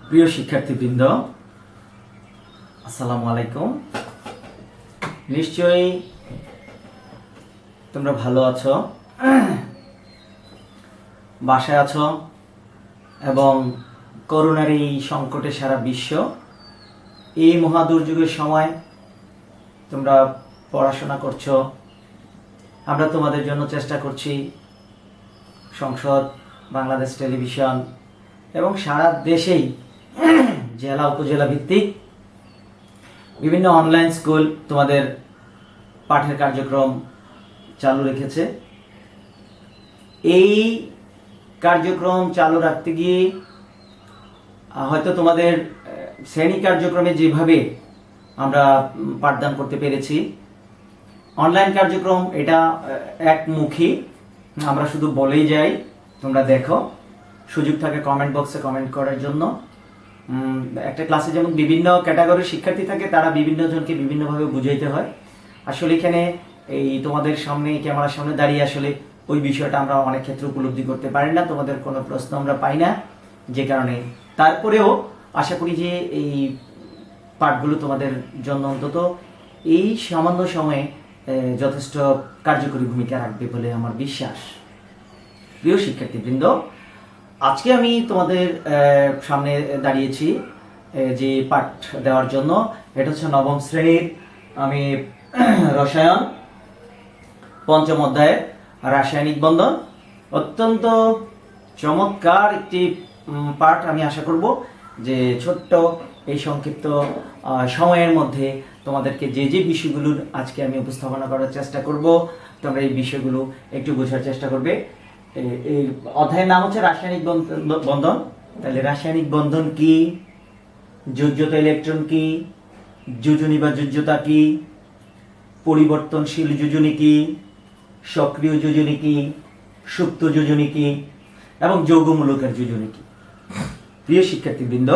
প্রিয় শিক্ষার্থীবৃন্দ, আসসালামু আলাইকুম। নিশ্চয়ই তোমরা ভালো আছো, বাসায় আছো এবং করোনার এই সংকটে সারা বিশ্ব এই মহা দুর্যোগের সময় তোমরা পড়াশোনা করছো। আমরা তোমাদের জন্য চেষ্টা করছি সংসদ, বাংলাদেশ টেলিভিশন এবং সারা দেশেই জেলা উপজেলা ভিত্তিক বিভিন্ন অনলাইন স্কুল তোমাদের পাঠের কার্যক্রম চালু রেখেছে। এই কার্যক্রম চালু রাখতে গিয়ে হয়তো তোমাদের শ্রেণী কার্যক্রমে যেভাবে আমরা পাঠদান করতে পেরেছি, অনলাইন কার্যক্রম এটা একমুখী, আমরা শুধু বলেই যাই, তোমরা দেখো। সুযোগ থাকে কমেন্ট বক্সে কমেন্ট করার জন্য। একটা ক্লাসে যেমন বিভিন্ন ক্যাটাগরির শিক্ষার্থী থাকে, তারা বিভিন্ন জনকে বিভিন্নভাবে বুঝাইতে হয়। আসলে এখানে এই তোমাদের সামনে ক্যামেরার সামনে দাঁড়িয়ে আসলে ওই বিষয়টা আমরা অনেক ক্ষেত্রে উপলব্ধি করতে পারি না, তোমাদের কোনো প্রশ্ন আমরা পাই না, যে কারণে তারপরেও আশা করি যে এই পাঠগুলো তোমাদের জন্য অন্তত এই সামান্য সময়ে যথেষ্ট কার্যকরী ভূমিকা রাখবে বলে আমার বিশ্বাস। প্রিয় শিক্ষার্থীবৃন্দ, আজকে আমি তোমাদের সামনে দাঁড়িয়েছি যে পাঠ দেওয়ার জন্য। এটা হচ্ছে নবম শ্রেণীর, আমি রসায়ন পঞ্চম অধ্যায়ের রাসায়নিক বন্ধন। অত্যন্ত চমৎকার একটি পাঠ। আমি আশা করব যে ছোট্ট এই সংক্ষিপ্ত সময়ের মধ্যে তোমাদেরকে যে যে বিষয়গুলো আজকে আমি উপস্থাপনা করার চেষ্টা করব, তোমরা এই বিষয়গুলো একটু বোঝার চেষ্টা করবে। এই অধ্যায়ের নাম হচ্ছে রাসায়নিক বন্ধন। তাহলে রাসায়নিক বন্ধন কি, যোজ্যতা ইলেকট্রন কি, যোজনী বা যোজ্যতা কি, পরিবর্তনশীল যোজনী কি, সক্রিয় যোজনী কি, সুপ্ত যোজনী কি এবং যৌগমূলকের যোজনী কি। প্রিয় শিক্ষার্থীবৃন্দ,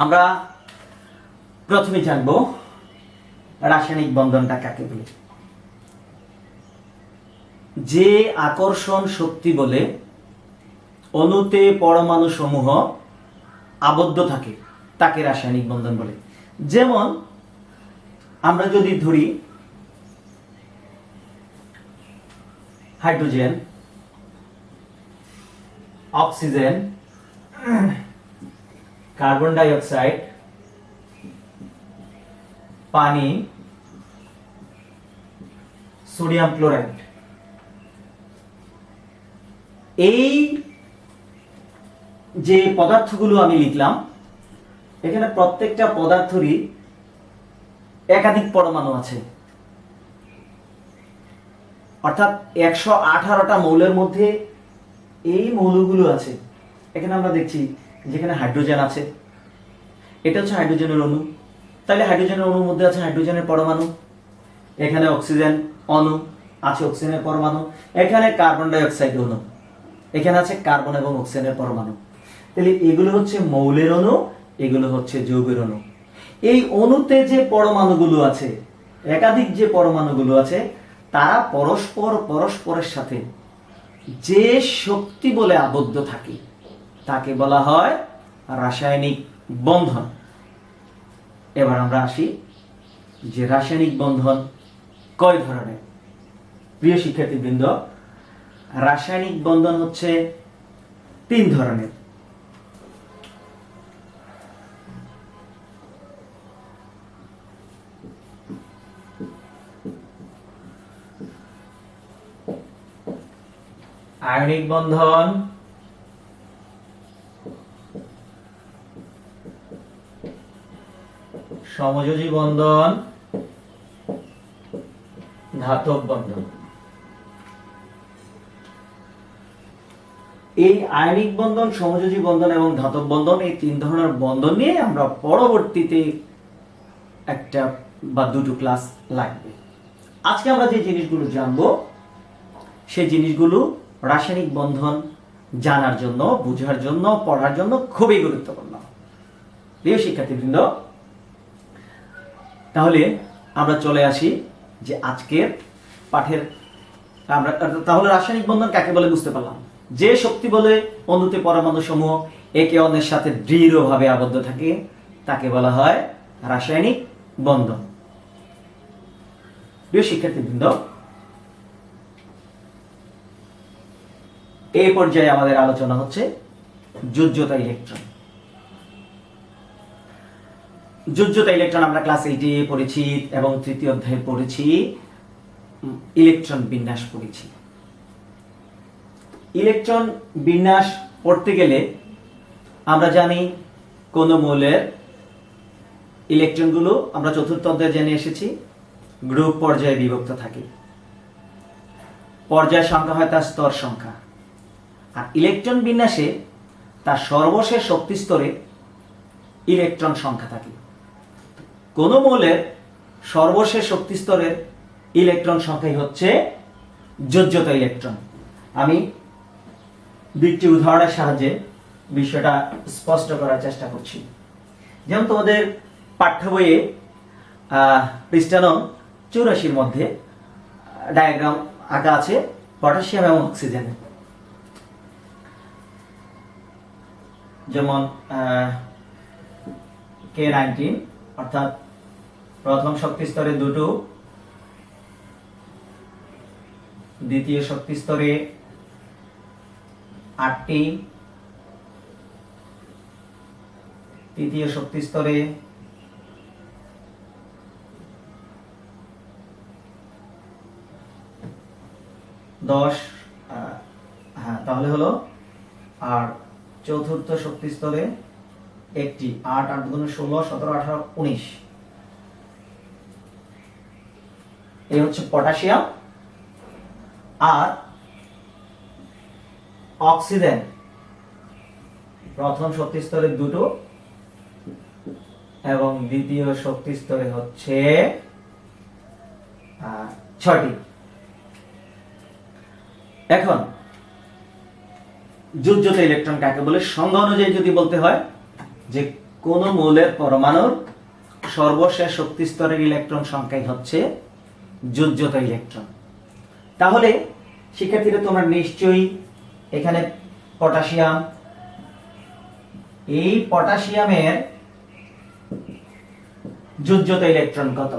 আমরা প্রথমে জানব রাসায়নিক বন্ধনটা কাকে বলে। যে আকর্ষণ শক্তি বলে অণুতে পরমাণু সমূহ আবদ্ধ থাকে তাকে রাসায়নিক বন্ধন বলে। যেমন আমরা যদি ধরি hydrogen, oxygen, carbon die oxide, পানি, সোডিয়াম ক্লোরাইড, এই যে পদার্থগুলো আমি লিখলাম, এখানে প্রত্যেকটা পদার্থেরই একাধিক পরমাণু আছে। অর্থাৎ 118টা মৌলের মধ্যে এই মৌলগুলো আছে। এখানে আমরা দেখছি যেখানে হাইড্রোজেন আছে, এটা হচ্ছে হাইড্রোজেনের অণু। তাহলে হাইড্রোজেনের অণুর মধ্যে আছে হাইড্রোজেনের পরমাণু। এখানে অক্সিজেন অণু আছে, অক্সিজেনের পরমাণু। এখানে কার্বন ডাই অক্সাইড অণু, এখানে আছে কার্বন এবং অক্সিজেনের পরমাণু। তাহলে এগুলো হচ্ছে মৌলের অণু, এগুলো হচ্ছে যৌগের অণু। এই অণুতে যে পরমাণুগুলো আছে, একাধিক যে পরমাণুগুলো আছে, তারা পরস্পরের সাথে যে শক্তি বলে আবদ্ধ থাকে তাকে বলা হয় রাসায়নিক বন্ধন। এবার আমরা আসি যে রাসায়নিক বন্ধন কয় ধরনের। প্রিয় শিক্ষার্থীবৃন্দ, রাসায়নিক বন্ধন হচ্ছে 3 ধরনের। আয়নিক বন্ধন, সমযোজী বন্ধন, ধাতব বন্ধন। এই আয়নিক বন্ধন, সমযোজী বন্ধন এবং ধাতব বন্ধন, এই 3 ধরনের বন্ধন নিয়ে আমরা পরবর্তীতে একটা বা দুটো ক্লাস লাগবে। আজকে আমরা যে জিনিসগুলো জানবো, সেই জিনিসগুলো রাসায়নিক বন্ধন জানার জন্য, বোঝার জন্য, পড়ার জন্য খুবই গুরুত্বপূর্ণ। প্রিয় শিক্ষার্থীবৃন্দ, তাহলে আমরা চলে আসি যে আজকের পাঠের। আমরা তাহলে রাসায়নিক বন্ধন কাকে বলে বুঝতে পারলাম। যে শক্তি বলে অণুতে পরমাণু সমূহ একে অন্যের সাথে দৃঢ়ভাবে আবদ্ধ থাকে তাকে বলা হয় রাসায়নিক বন্ধন। প্রিয় শিক্ষার্থীবৃন্দ, এই পর্যায়ে আমাদের আলোচনা হচ্ছে যোজ্যতা ইলেকট্রন। যোজ্যতা ইলেকট্রন আমরা ক্লাস 8-এ পড়েছি এবং তৃতীয় অধ্যায়ে পড়েছি, ইলেকট্রন বিন্যাস পড়েছি। ইলেকট্রন বিন্যাস পড়তে গেলে আমরা জানি কোন মৌলের ইলেকট্রনগুলো, আমরা চতুর্থ অধ্যায়ে জেনে এসেছি, গ্রুপ পর্যায়ে বিভক্ত থাকে। পর্যায় সংখ্যা হয় তার স্তর সংখ্যা, আর ইলেকট্রন বিন্যাসে তার সর্বশেষ শক্তি স্তরে ইলেকট্রন সংখ্যা থাকে। কোন মৌলের সর্বশেষ শক্তি স্তরের ইলেকট্রন সংখ্যাই হচ্ছে যোজ্যতা ইলেকট্রন। আমি দুইটি উদাহরণের সাহায্যে বিষয়টা স্পষ্ট করার চেষ্টা করছি। যেমন তোমাদের পাঠ্য বইয়ে পৃষ্ঠা নং 84 মধ্যে ডায়াগ্রাম আঁকা আছে পটাশিয়াম এবং অক্সিজেনের। যেমন K19 অর্থাৎ প্রথম শক্তি স্তরে 2, দ্বিতীয় শক্তি স্তরে 8টি, তৃতীয় শক্তি স্তরে 10, তাহলে হলো, আর চতুর্থ শক্তি স্তরে 1টি, 8, 8 গুণ 16, 17, 18, 19। এই হচ্ছে পটাশিয়াম। আর অক্সিজেন প্রথম শক্তি স্তরে 2 এবং দ্বিতীয় শক্তি স্তরে হচ্ছে 6টি। এখন যোজ্যতা ইলেকট্রন কাকে বলে? সংজ্ঞা অনুযায়ী যদি বলতে হয় যে কোন মৌলের পরমাণুর সর্বশেষ শক্তি স্তরের ইলেকট্রন সংখ্যাই হচ্ছে যোজ্যতা ইলেকট্রন। তাহলে শিক্ষার্থীরা তোমরা নিশ্চয়ই এখানে পটাশিয়াম, এই পটাশিয়ামের যোজ্যতা ইলেকট্রন কত?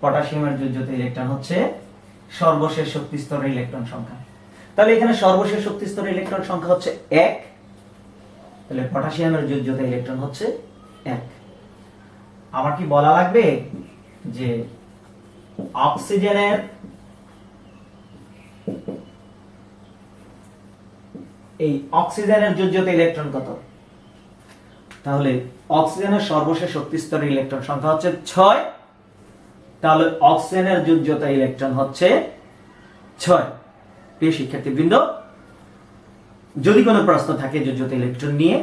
পটাশিয়ামের যোজ্যতা ইলেকট্রন হচ্ছে সর্বশেষ শক্তি স্তরের ইলেকট্রন সংখ্যা। তাহলে এখানে সর্বশেষ শক্তি স্তরের ইলেকট্রন সংখ্যা হচ্ছে 1, তাহলে পটাশিয়ামের যোজ্যতা ইলেকট্রন হচ্ছে 1। আমার কি বলা লাগবে যে অক্সিজেনের যোজ্যতা ইলেকট্রন কত? তাহলে অক্সিজেনের সর্বশেষ শক্তি স্তরের ইলেকট্রন সংখ্যা হচ্ছে 6, তাহলে অক্সিজেনের যোজ্যতা ইলেকট্রন হচ্ছে 6। প্রিয় শিক্ষার্থীবৃন্দ, যদি কোনো প্রশ্ন থাকে যোজ্যতা ইলেকট্রন নিয়ে,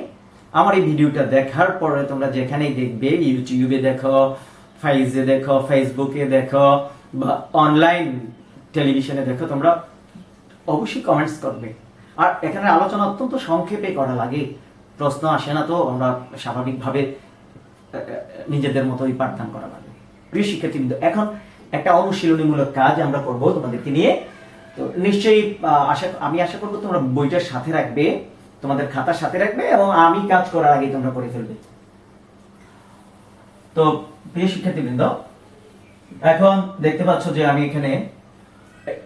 আমার এই ভিডিওটা দেখার পরে তোমরা যেখানেই দেখবে, ইউটিউবে দেখো, ফাইজে দেখো, ফেসবুকে দেখো বা অনলাইন টেলিভিশনে দেখো, তোমরা অবশ্যই কমেন্টস করবে। আর এখানে আলোচনা অত্যন্ত সংক্ষেপে করা লাগে, প্রশ্ন আসে না, তো আমরা স্বাভাবিকভাবে নিজেদের মতোই পাঠদান করা লাগে। প্রিয় শিক্ষার্থীবৃন্দ, এখন একটা অনুশীলনীমূলক কাজ আমরা করব তোমাদেরকে নিয়ে। তো নিশ্চয়ই আমি আশা করব তোমরা বইটার সাথে রাখবে, তোমাদের খাতার সাথে রাখবে এবং আমি কাজ করার আগে তোমরা করে ফেলবে। তো প্রিয় শিক্ষার্থীবৃন্দ, এখন দেখতে পাচ্ছ যে আমি এখানে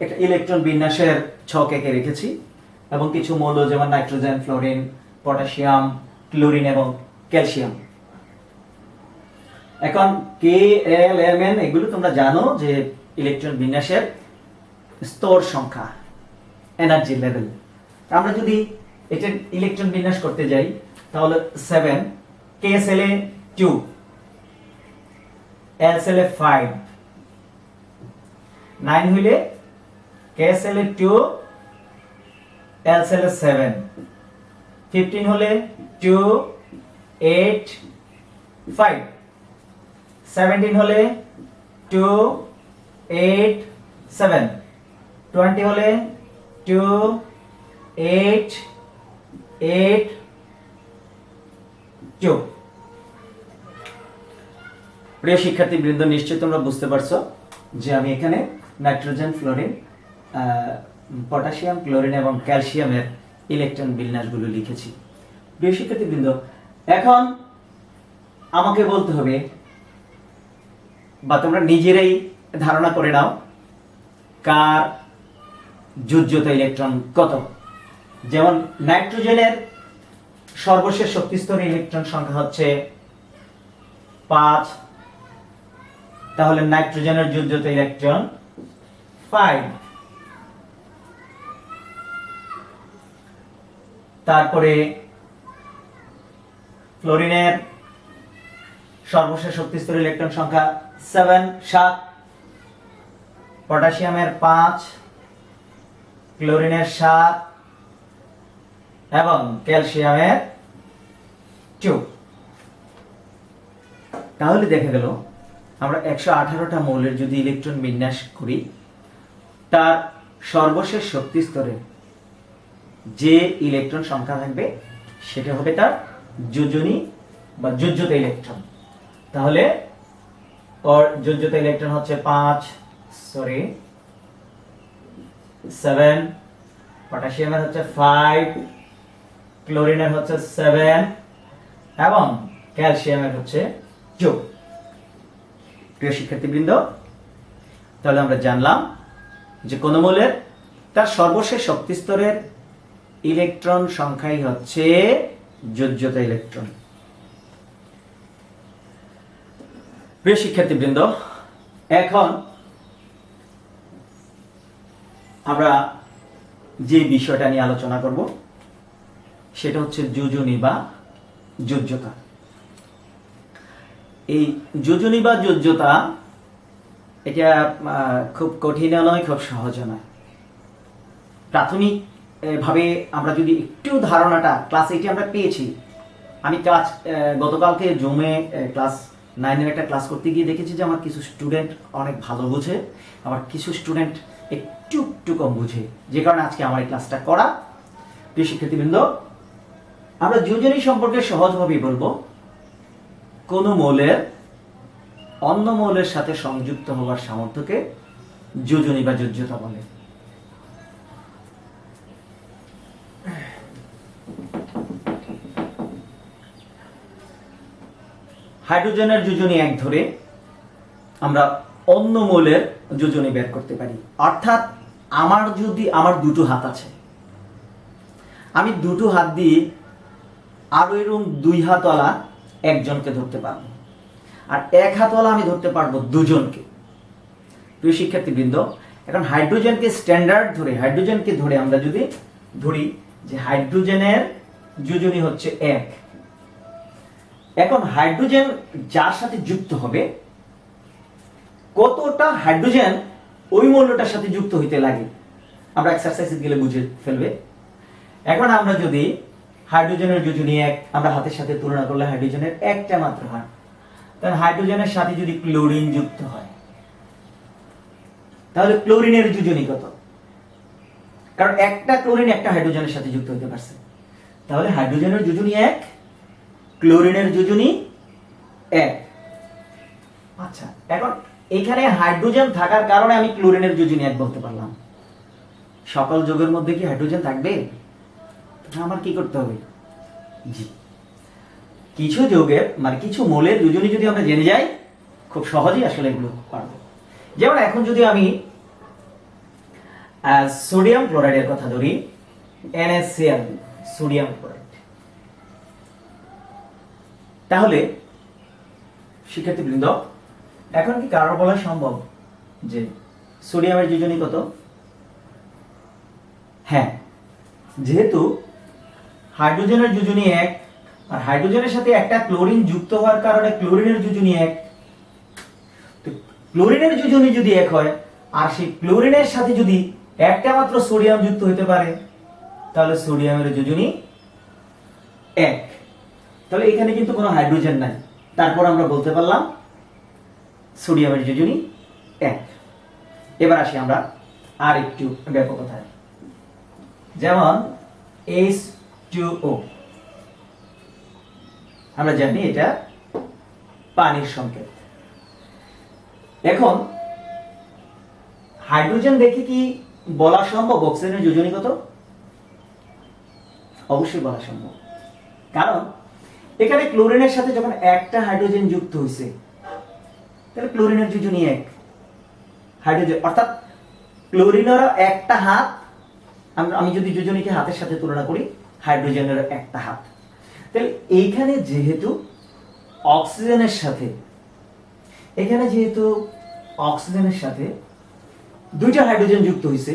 একটা ইলেকট্রন বিন্যাসের ছক এঁকে রেখেছি এবং কিছু মৌল যেমন নাইট্রোজেন, ফ্লোরিন, পটাশিয়াম, ক্লোরিন এবং ক্যালসিয়াম। এখন K-L-M-N এগুলো তোমরা জানো যে ইলেকট্রন বিন্যাসের স্তর সংখ্যা, এনার্জি লেভেল। আমরা যদি এটা ইলেকট্রন বিন্যাস করতে যাই তাহলে 7, KSL এ 2, LCl এ 5, 9 হইলে KSL এ 2, LCl এ 7, 15 হলে 2, 8, 5, 17 হলে 2, 8, 7, 20 হলে 2, 8, 8, 2। প্রিয় শিক্ষার্থীবৃন্দ, নিশ্চয়ই তোমরা বুঝতে পারছো যে আমি এখানে নাইট্রোজেন, ফ্লোরিন, পটাশিয়াম, ক্লোরিন এবং ক্যালসিয়ামের ইলেকট্রন বিন্যাসগুলো লিখেছি। প্রিয় শিক্ষার্থীবৃন্দ, এখন আমাকে বলতে হবে বা তোমরা নিজেরাই ধারণা করে নাও কার যোজ্যতা ইলেকট্রন কত। যেমন নাইট্রোজেনের সর্বশেষ শক্তি স্তরে ইলেকট্রন সংখ্যা হচ্ছে 5, তাহলে নাইট্রোজেনের যোজ্যতা ইলেকট্রন 5। তারপরে ফ্লোরিনের সর্বশেষ শক্তি স্তরে ইলেকট্রন সংখ্যা 7। পটাশিয়ামের 5, ক্লোরিনের 7 এবং ক্যালসিয়ামের 2। তাহলে দেখা গেল আমরা 118টা মৌলের যদি ইলেকট্রন বিন্যাস করি, তার সর্বশেষ শক্তি স্তরে যে ইলেকট্রন সংখ্যা থাকবে সেটা হবে তার যোজনী বা যোজ্যতা ইলেকট্রন। তাহলে ওর যোজ্যতা ইলেকট্রন হচ্ছে 7, পটাশিয়ামের হচ্ছে 5, ক্লোরিনের হচ্ছে 7 এবং ক্যালসিয়ামের হচ্ছে 2। প্রিয় শিক্ষার্থীবৃন্দ, তাহলে আমরা জানলাম যে কোন মৌলের তার সর্বশেষ শক্তি স্তরের ইলেকট্রন সংখ্যাই হচ্ছে যোজ্যতা ইলেকট্রন। প্রিয় শিক্ষার্থীবৃন্দ, এখন আমরা যে বিষয়টা নিয়ে আলোচনা করব সেটা হচ্ছে যোজনী বা যোজ্যতা। এই যোজনী বা যোজ্যতা এটা খুব কঠিন নয়, খুব সহজ নয়। প্রাথমিক ভাবে আমরা যদি একটু ধারণাটা ক্লাস 8 আমরা পেয়েছি। আমি গতকালকে জুমে ক্লাস 9 এর একটা ক্লাস করতে গিয়ে দেখেছি যে আমার কিছু স্টুডেন্ট অনেক ভালো বুঝে, আবার কিছু স্টুডেন্ট একটু কম বুঝে, যে কারণে আজকে আমার এই ক্লাসটা করা। প্রিয় শিক্ষার্থীবৃন্দ, আমরা যোজনী সম্পর্কে সহজভাবেই বলবো, কোন মৌলের অন্য মৌলের সাথে সংযুক্ত হওয়ার সামর্থ্যকে যোজনী বা যোজ্যতা বলে। হাইড্রোজেনের যোজনী 1 ধরে আমরা অন্য মৌলের যোজনী বের করতে পারি। অর্থাৎ আমার দুটো হাত আছে, আমি দুটো হাত দিয়ে আরো এরকম 2 হাতওয়ালা একজনকে ধরতে পারবো, আর 1 হাতওয়ালা আমি ধরতে পারবো দুজনকে। প্রিয় শিক্ষার্থীবৃন্দ, এখন হাইড্রোজেনকে স্ট্যান্ডার্ড ধরে আমরা যদি ধরি যে হাইড্রোজেনের যোজনী হচ্ছে 1, এখন হাইড্রোজেন যার সাথে যুক্ত হবে কতটা হাইড্রোজেন ওই মৌলটার সাথে যুক্ত হইতে লাগে আমরা এক্সারসাইজে গেলে বুঝে ফেলবে। এখন আমরা যদি হাইড্রোজেনের যোজনী 1 আমরা হাতের সাথে তুলনা করলে হাইড্রোজেনের একটা মাত্র হাত, তাহলে হাইড্রোজেনের সাথে যদি ক্লোরিন যুক্ত হয় তাহলে ক্লোরিনের যোজনী কত? কারণ একটা ক্লোরিন একটা হাইড্রোজেনের সাথে যুক্ত হতে পারছে, তাহলে হাইড্রোজেনের যোজনী 1, ক্লোরিনের যোজনী 1। আচ্ছা, এখন এখানে হাইড্রোজেন থাকার কারণে আমি ক্লোরিনের যোজনী 1 বলতে পারলাম। সকল যৌগের মধ্যে কি হাইড্রোজেন থাকবে? আমার কি করতে হবে? জি, কিছু যৌগের মানে কিছু মৌলের যোজনী যদি আমরা জেনে যাই খুব সহজেই আসলে এগুলো পারবো। যেমন এখন যদি আমি সোডিয়াম ক্লোরাইডের কথা ধরি, NaCl, সোডিয়াম ক্লোরাইড, তাহলে শিক্ষার্থীবৃন্দ এখন কি কারো বলা সম্ভব যে সোডিয়ামের যোজনী কত? হ্যাঁ, যেহেতু হাইড্রোজেনের যোজনী 1 আর হাইড্রোজেনের সাথে একটা ক্লোরিন যুক্ত হওয়ার কারণে ক্লোরিনের যোজনী 1, তো ক্লোরিনের যোজনী যদি 1 হয় আর সেই ক্লোরিনের সাথে যদি একটা মাত্র সোডিয়াম যুক্ত হতে পারে তাহলে সোডিয়ামের যোজনী 1। তাহলে এখানে কিন্তু কোনো হাইড্রোজেন নাই, তারপর আমরা বলতে পারলাম সোডিয়ামের যোজনী 1। এবার আসি আমরা আর একটু ব্যাপকতায়, যেমন H2O, আমরা জানি এটা পানির সংকেত। এখন হাইড্রোজেন দেখে কি বলা সম্ভব অক্সিজেনের যোজনী কত? অবশ্যই বলা সম্ভব, কারণ এখানে ক্লোরিনের সাথে যখন একটা হাইড্রোজেন যুক্ত হয়েছে তাহলে ক্লোরিনের যোজনী এক, হাইড্রোজেন অর্থাৎ ক্লোরিনেরও একটা হাত, আমি যদি যোজনীকে হাতের সাথে তুলনা করি, হাইড্রোজেনের একটা হাত। তাহলে এইখানে যেহেতু অক্সিজেনের সাথে দুইটা হাইড্রোজেন যুক্ত হয়েছে,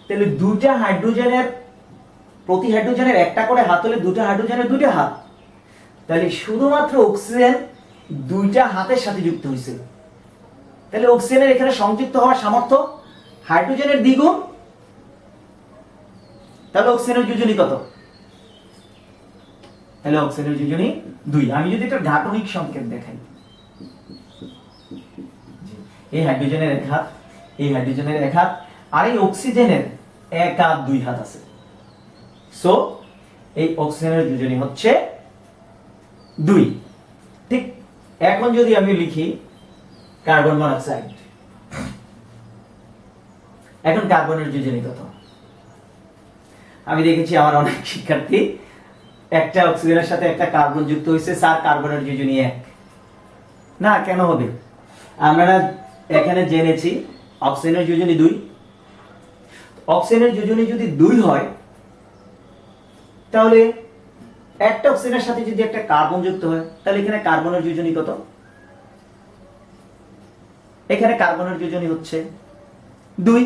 তাহলে দুইটা হাইড্রোজেনের, প্রতি হাইড্রোজেনের একটা করে হাত হলে দুইটা হাইড্রোজেনের দুইটা হাত, তাহলে শুধুমাত্র অক্সিজেন দুইটা হাতের সাথে যুক্ত হয়েছে। তাহলে অক্সিজেনের এখানে সংযুক্ত হওয়ার সামর্থ্য হাইড্রোজেনের দ্বিগুণ। তাহলে অক্সিজেনের যোজনী কত? তাহলে অক্সিজেনের যোজনী 2। আমি যদি একটা গাঠনিক সংকেত দেখাই, এই হাইড্রোজেনের এক হাত, এই হাইড্রোজেনের এক হাত, আর এই অক্সিজেনের এক হাত 2 হাত আছে। সো এই অক্সিজেনের যোজনী হচ্ছে 2। ঠিক এখন যদি আমি লিখি কার্বন মনোক্সাইড, এখন কার্বনের যোজনী কত? আমি দেখেছি আমার অনেক শিক্ষার্থী একটা অক্সিজেনের সাথে একটা কার্বন যুক্ত হয়েছে, স্যার কার্বনের যোজনী 1। না, কেন হবে? আমরা এখানে জেনেছি অক্সিজেনের যোজনী 2। অক্সিজেনের যোজনী যদি 2 হয়, তাহলে একটা অক্সিজেনের সাথে যদি একটা কার্বন যুক্ত হয়, তাহলে এখানে কার্বনের যোজনী কত? এখানে কার্বনের যোজনী হচ্ছে 2।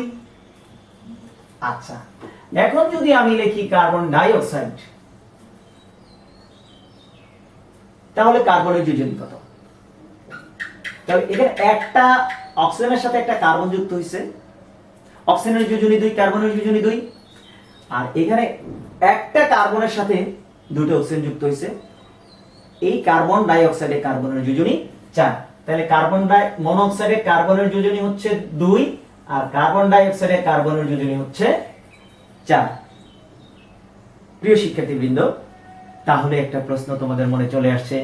আচ্ছা, এখন যদি আমি লিখি কার্বন ডাই অক্সাইড, তাহলে কার্বনের যোজনী কত? তাহলে এখানে একটা অক্সিজেনের সাথে একটা কার্বন যুক্ত হয়েছে, অক্সিজেনের যোজনী 2, কার্বনের যোজনী 2। আর এখানে একটা কার্বনের সাথে দুটো অক্সিজেন যুক্ত হয়েছে, এই কার্বন ডাই অক্সাইডে কার্বনের যোজনী 4। তাহলে কার্বন ডাই মনোক্সাইডে কার্বনের যোজনী হচ্ছে 2, আর কার্বন ডাই অক্সাইডে কার্বনের যোজনী হচ্ছে 4। প্রিয় শিক্ষার্থীবৃন্দ, তাহলে একটা প্রশ্ন তোমাদের মনে চলে আসছে,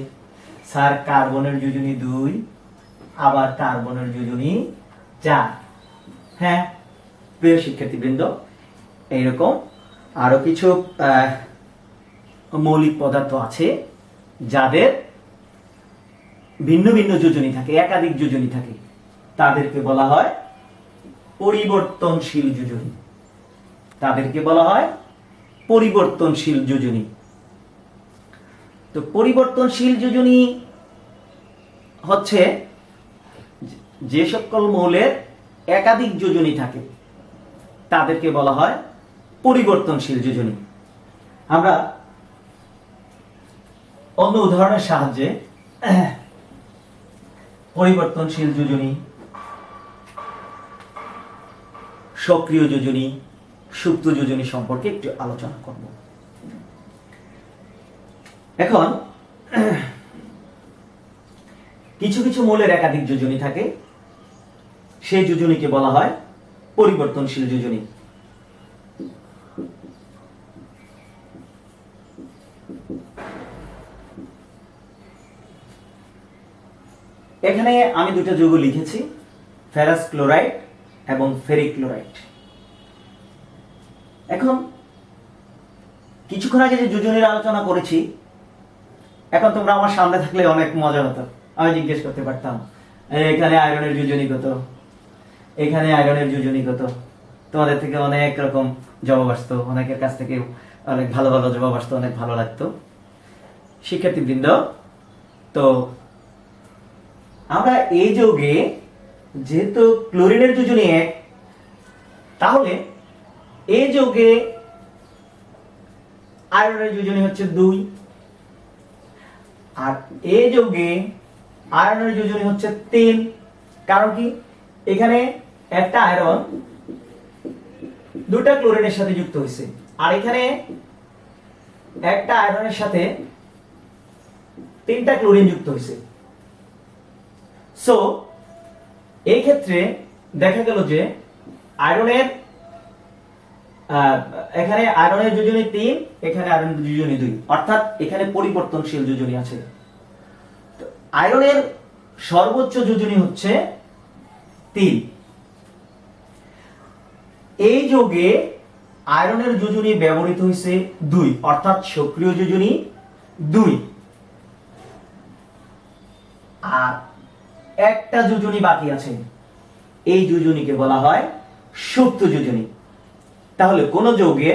স্যার কার্বনের যোজনী 2 আবার কার্বনের যোজনী 4। হ্যাঁ প্রিয় শিক্ষার্থীবৃন্দ, এইরকম আরো কিছু মৌলিক পদার্থ আছে যাদের ভিন্ন ভিন্ন যোজনী থাকে, একাধিক যোজনী থাকে, তাদেরকে বলা হয় পরিবর্তনশীল যোজনী। তাদেরকে বলা হয় পরিবর্তনশীল যোজনী। তো পরিবর্তনশীল যোজনী হচ্ছে যে সকল মৌলের একাধিক যোজনী থাকে, তাদেরকে বলা হয় পরিবর্তনশীল যোজনী। আমরা অন্য উদাহরণের সাহায্যে পরিবর্তনশীল যোজনী, সক্রিয় যোজনী, সুপ্ত যোজনী সম্পর্কে একটু আলোচনা করব। এখন কিছু কিছু মৌলের একাধিক যোজনী থাকে, সেই যোজনীকে বলা হয় পরিবর্তনশীল যোজনী। এখানে আমি দুটো যৌগ লিখেছি, ফেরাস ক্লোরাইড এবং ফেরিক ক্লোরাইড। এখন কিছুক্ষণ আগে যে যোজনীর আলোচনা করেছি, এখন তোমরা আমার সামনে থাকলে অনেক মজা হতো, আমি জিজ্ঞেস করতে পারতাম এখানে আয়রনের যোজনী কত, এখানে আয়রনের যোজনী কত। তোমাদের থেকে অনেক রকম জবাব আসতো, অনেকের কাছ থেকে অনেক ভালো ভালো জবাব আসতো, অনেক ভালো লাগতো। শিক্ষার্থীবৃন্দ, তো আমরা এই যৌগে যেহেতু ক্লোরিনের যোজনী 1, তাহলে এই যৌগে আয়রনের যোজনী হচ্ছে 2, আর এই যৌগে আয়রনের যোজনী হচ্ছে 3। কারণ কি, এখানে একটা আয়রন দুটা ক্লোরিনের সাথে যুক্ত হয়েছে, আর এখানে একটা আয়রনের সাথে 3টা ক্লোরিন যুক্ত হয়েছে। সো এই ক্ষেত্রে দেখা গেল যে আয়রনের এখানে আয়রনের যোজনী 3, এখানে আয়রনের যোজনী 2, অর্থাৎ এখানে পরিবর্তনশীল যোজনী আছে। আয়রনের সর্বোচ্চ যোজনী হচ্ছে 3। এই যৌগে আয়রনের যোজনী ব্যবহৃত হয়েছে 2, অর্থাৎ সক্রিয় যোজনী 2, আর একটা যোজনী বাকি আছে, এই যোজনীকে বলা হয় সুপ্ত যোজনী। তাহলে কোন যৌগে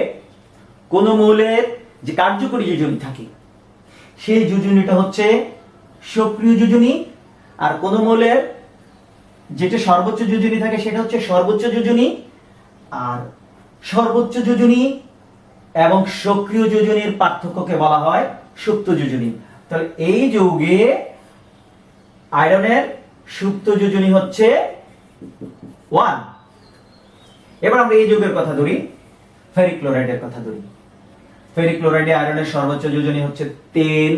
কোন মৌলের যে কার্যকরী যোজনী থাকে সেই যোজনীটা হচ্ছে সক্রিয় যোজনী, আর কোন মৌলের যেটা সর্বোচ্চ যোজনী থাকে সেটা হচ্ছে সর্বোচ্চ যোজনী, আর সর্বোচ্চ যোজনী এবং সক্রিয় যোজনীর পার্থক্যকে বলা হয় সুপ্ত যোজনী। তাহলে এই যৌগে আয়রনের সুপ্ত যোজনী হচ্ছে 1। এবার আমরা এই যৌগের কথা ধরি, ফেরিক ক্লোরাইডের কথা ধরি। ফেরিক ক্লোরাইডে আয়রনের সর্বোচ্চ যোজনী হচ্ছে 3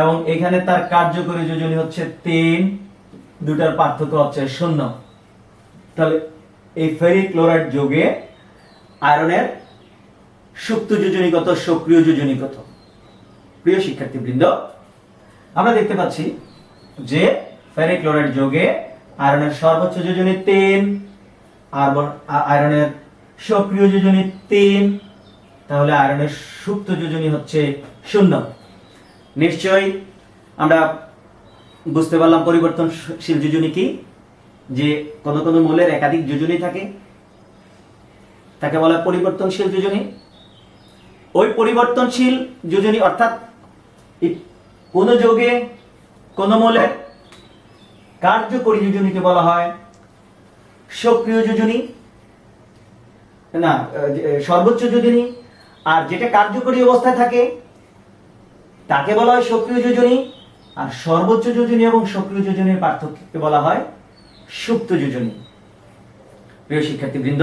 এবং এখানে তার কার্যকরী যোজনী হচ্ছে 3, দুটার পার্থক্য হচ্ছে 0। তাহলে এই ফেরিক ক্লোরাইড যৌগে আয়রনের সুপ্ত যোজনী কত, সক্রিয় যোজনী কত? প্রিয় শিক্ষার্থীবৃন্দ, আমরা দেখতে পাচ্ছি যে ফেরিক ক্লোরাইড যৌগে আয়রনের সর্বোচ্চ যোজনী 3, আর আয়রনের সক্রিয় যোজনী 3, তাহলে আয়রনের সুপ্ত যোজনী হচ্ছে 0। নিশ্চয়ই আমরা বুঝতে পারলাম পরিবর্তনশীল যোজনী কি, যে কোন কোন মৌলের একাধিক যোজনী থাকে, তাকে বলা হয় পরিবর্তনশীল যোজনী। ওই পরিবর্তনশীল যোজনী অর্থাৎ কোন যৌগে কোন মৌলের কার্যকরী যোজনীকে বলা হয় সক্রিয় যোজনী, না সর্বোচ্চ যোজনী, আর যেটা কার্যকরী অবস্থায় থাকে তাকে বলা হয় সক্রিয় যোজনী, আর সর্বোচ্চ যোজনী এবং সক্রিয় যোজনীর পার্থক্যকে বলা হয় সুপ্ত যোজনী। প্রিয় শিক্ষার্থীবৃন্দ,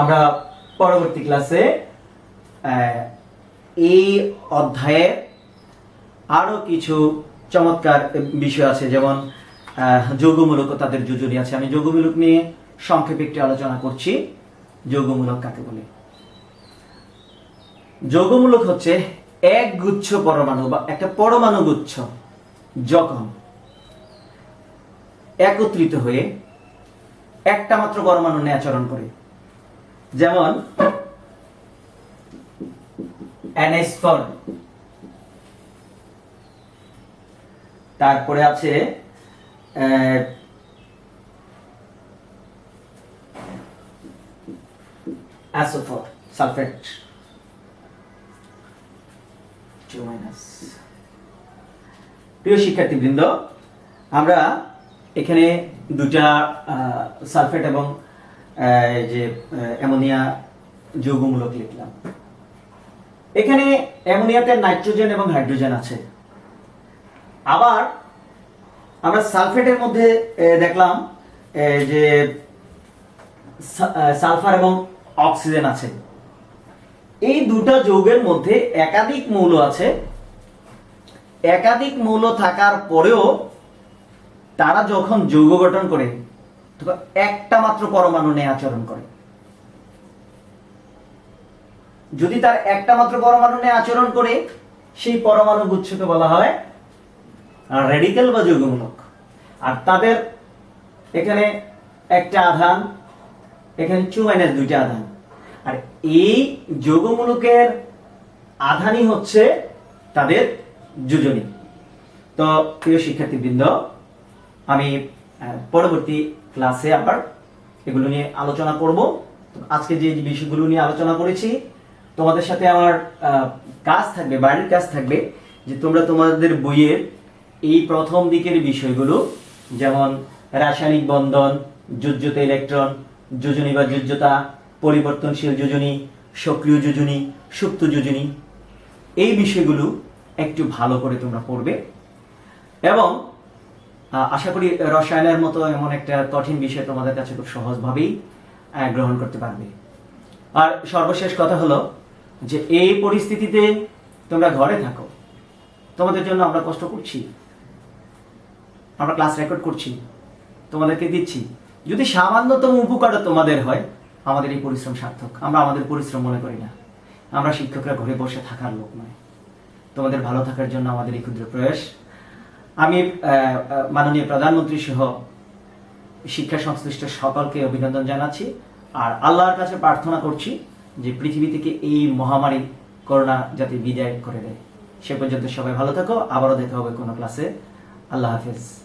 আমরা পরবর্তী ক্লাসে এই অধ্যায়ে আরো কিছু চমৎকার বিষয় আছে, যেমন যৌগমূলক ও তাদের যোজনী আছে। আমি যৌগমূলক নিয়ে সংক্ষেপে একটি আলোচনা করছি। যৌগমূলক কাকে বলে? যৌগমূলক হচ্ছে এক গুচ্ছ পরমাণু বা একটা পরমাণু গুচ্ছ যখন একত্রিত হয়ে একটা মাত্র পরমাণু নিয়ে আচরণ করে, যেমন NH4, তারপরে আছে SO4 সালফেট 2-। প্রিয় শিক্ষার্থীবৃন্দ, আমরা এখানে দুটা সালফেট এবং যে অ্যামোনিয়া যৌগমূলক লিখলাম। এখানে অ্যামোনিয়াতে নাইট্রোজেন এবং হাইড্রোজেন আছে। আবার আমরা সালফেটের মধ্যে দেখলাম যে সালফার এবং অক্সিজেন আছে। এই দুটা যৌগের মধ্যে একাধিক মৌল আছে। একাধিক মৌল থাকার পরেও তারা যখন যৌগ গঠন করে তখন একটা মাত্র পরমাণু নিয়ে আচরণ করে। যদি তার একটা মাত্র পরমাণু নিয়ে আচরণ করে, সেই পরমাণু গুচ্ছকে বলা হয় রেডিক্যাল বা যৌগমূলক। আর তাদের এখানে একটা আধান, এখানে 2- দুইটা আধান, আর এই যৌগমূলকের আধানই হচ্ছে তাদের যোজনী। তো প্রিয় শিক্ষার্থীবৃন্দ, আমি পরবর্তী ক্লাসে আবার এগুলো নিয়ে আলোচনা করব। আজকে যে বিষয়গুলো নিয়ে আলোচনা করেছি, তোমাদের সাথে আমার কাজ থাকবে, বাড়ির কাজ থাকবে, যে তোমরা তোমাদের বইয়ের এই প্রথম দিকের বিষয়গুলো, যেমন রাসায়নিক বন্ধন, যোজ্যতা ইলেকট্রন, যোজনী বা যোজ্যতা, পরিবর্তনশীল যোজনী, সক্রিয় যোজনী, সুপ্ত যোজনী, এই বিষয়গুলো একটু ভালো করে তোমরা পড়বে এবং আশা করি রসায়নের মতো এমন একটা কঠিন বিষয় তোমাদের কাছে খুব সহজভাবেই গ্রহণ করতে পারবে। আর সর্বশেষ কথা হলো যে এই পরিস্থিতিতে তোমরা ঘরে থাকো, তোমাদের জন্য আমরা কষ্ট করছি, আমরা ক্লাস রেকর্ড করছি, তোমাদেরকে দিচ্ছি। যদি সামান্যতম উপকারও তোমাদের হয়, আমাদের এই পরিশ্রম সার্থক। আমরা আমাদের পরিশ্রম মনে করি না, আমরা শিক্ষকরা ঘরে বসে থাকার লোক নয়। তোমাদের ভালো থাকার জন্য আমাদের এই ক্ষুদ্র প্রয়াস। আমি মাননীয় প্রধানমন্ত্রী সহ শিক্ষা সংশ্লিষ্ট সকলকে অভিনন্দন জানাচ্ছি। আর আল্লাহর কাছে প্রার্থনা করছি যে পৃথিবী থেকে এই মহামারী করোনা যাতে বিদায় করে দেয়। সে পর্যন্ত সবাই ভালো থাকো, আবারও দেখা হবে কোনো ক্লাসে। আল্লাহ হাফেজ।